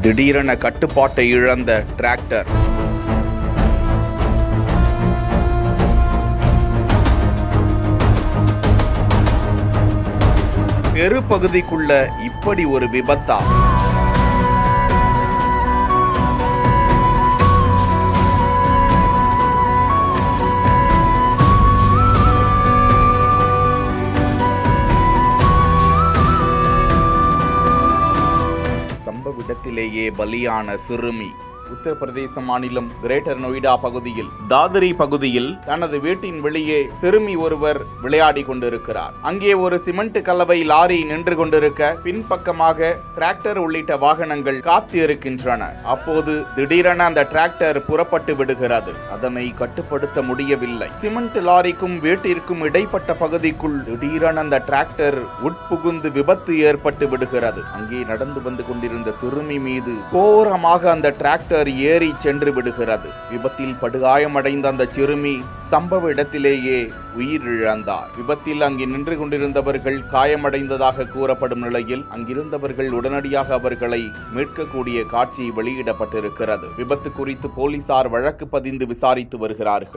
திடீரென கட்டுப்பாட்டை இழந்த டிராக்டர். தெரு பகுதிக்குள்ள இப்படி ஒரு விபத்தா? சம்பவ இடத்திலேயே பலியான சிறுமி. உத்தரப்பிரதேச மாநிலம் கிரேட்டர் நொய்டா பகுதியில் தாதரி பகுதியில் தனது வீட்டின் வெளியே சிறுமி ஒருவர் விளையாடி கொண்டிருக்கிறார். அங்கே ஒரு சிமெண்ட் கலவை லாரி நின்று கொண்டிருக்க பின்பக்கமாக டிராக்டர் உள்ளிட்ட வாகனங்கள் காத்து இருக்கின்றன. அப்போது திடீரென அந்த டிராக்டர் புறப்பட்டு விடுகிறது. அதனை கட்டுப்படுத்த முடியவில்லை. சிமெண்ட் லாரிக்கும் வீட்டிற்கும் இடைப்பட்ட பகுதிக்குள் திடீரென அந்த டிராக்டர் உட்புகுந்து விபத்து ஏற்பட்டு விடுகிறது. அங்கே நடந்து வந்து கொண்டிருந்த சிறுமி மீது கோரமாக அந்த டிராக்டர் ஏறி சென்று விடுகிறது. விபத்தில் படுகாயமடைந்த அந்த சிறுமி சம்பவ இடத்திலேயே உயிரிழந்தார். விபத்தில் அங்கே நின்று கொண்டிருந்தவர்கள் காயமடைந்ததாக கூறப்படும் நிலையில் அங்கிருந்தவர்கள் உடனடியாக அவர்களை மீட்கக்கூடிய காட்சி வெளியிடப்பட்டிருக்கிறது. விபத்து குறித்து போலீசார் வழக்கு பதிந்து விசாரித்து வருகிறார்கள்.